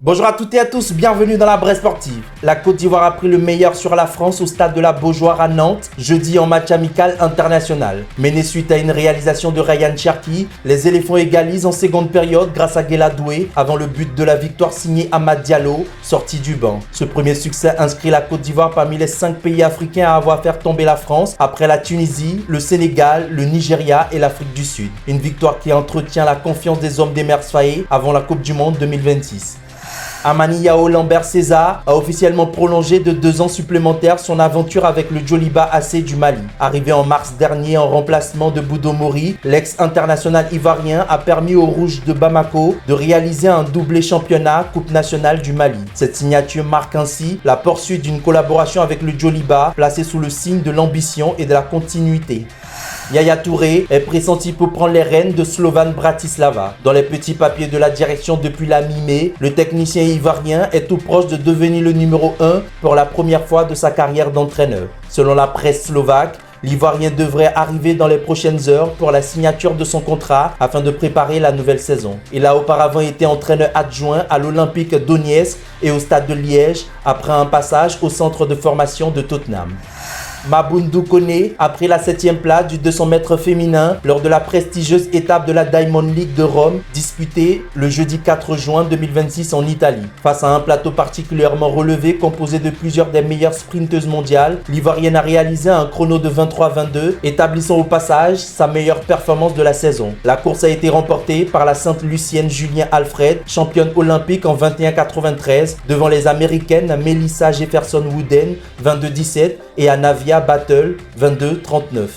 Bonjour à toutes et à tous, bienvenue dans la Bresse Sportive. La Côte d'Ivoire a pris le meilleur sur la France au stade de la Beaujoire à Nantes, jeudi en match amical international. Mené suite à une réalisation de Ryan Cherki, les éléphants égalisent en seconde période grâce à Guela Doué avant le but de la victoire signé Amad Diallo, sorti du banc. Ce premier succès inscrit la Côte d'Ivoire parmi les 5 pays africains à avoir fait tomber la France après la Tunisie, le Sénégal, le Nigeria et l'Afrique du Sud. Une victoire qui entretient la confiance des hommes d'Emer Faé avant la Coupe du Monde 2026. Amani Yao Lambert César a officiellement prolongé de 2 ans supplémentaires son aventure avec le Djoliba AC du Mali. Arrivé en mars dernier en remplacement de Boudo Mori, l'ex-international ivoirien a permis aux Rouges de Bamako de réaliser un doublé championnat Coupe nationale du Mali. Cette signature marque ainsi la poursuite d'une collaboration avec le Djoliba placée sous le signe de l'ambition et de la continuité. Yaya Touré est pressenti pour prendre les rênes de Slovan Bratislava. Dans les petits papiers de la direction depuis la mi-mai, le technicien ivoirien est tout proche de devenir le numéro 1 pour la première fois de sa carrière d'entraîneur. Selon la presse slovaque, l'Ivoirien devrait arriver dans les prochaines heures pour la signature de son contrat afin de préparer la nouvelle saison. Il a auparavant été entraîneur adjoint à l'Olympique Donetsk et au Stade de Liège après un passage au centre de formation de Tottenham. Maboundou Koné a pris la 7e place du 200 mètres féminin lors de la prestigieuse étape de la Diamond League de Rome disputée le jeudi 4 juin 2026 en Italie. Face à un plateau particulièrement relevé composé de plusieurs des meilleures sprinteuses mondiales, l'Ivoirienne a réalisé un chrono de 23-22, établissant au passage sa meilleure performance de la saison. La course a été remportée par la Sainte-Lucienne Julien Alfred, championne olympique en 21-93, devant les Américaines Melissa Jefferson-Wooden 22-17 et Anavia Battle 22-39.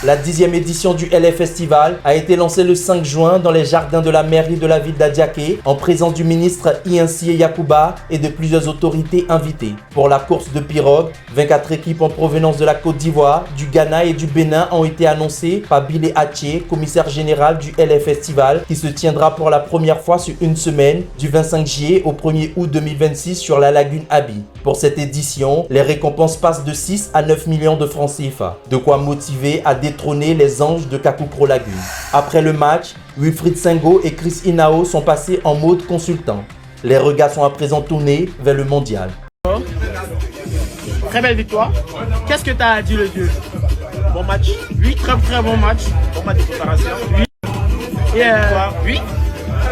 La 10e édition du LF Festival a été lancée le 5 juin dans les jardins de la mairie de la ville d'Adiaké en présence du ministre Iensi Yacouba et de plusieurs autorités invitées. Pour la course de pirogue, 24 équipes en provenance de la Côte d'Ivoire, du Ghana et du Bénin ont été annoncées par Bilé Hatché, commissaire général du LF Festival, qui se tiendra pour la première fois sur une semaine du 25 juillet au 1er août 2026 sur la lagune Abi. Pour cette édition, les récompenses passent de 6 à 9 millions de francs CFA. De quoi motiver à détrôner les anges de Kakukro Lagune. Après le match, Wilfried Sengo et Chris Inao sont passés en mode consultant. Les regards sont à présent tournés vers le mondial. Très belle victoire. Qu'est-ce que tu as dit le dieu? Bon match. Oui, très bon match. Bon match de préparation. Oui. Et oui.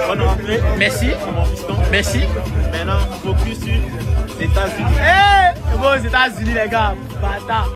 Bonne rentrée. Merci. Mon fiston. Merci. Maintenant, focus sur les États-Unis. Hey, bon, aux États-Unis, les gars. Bâtard.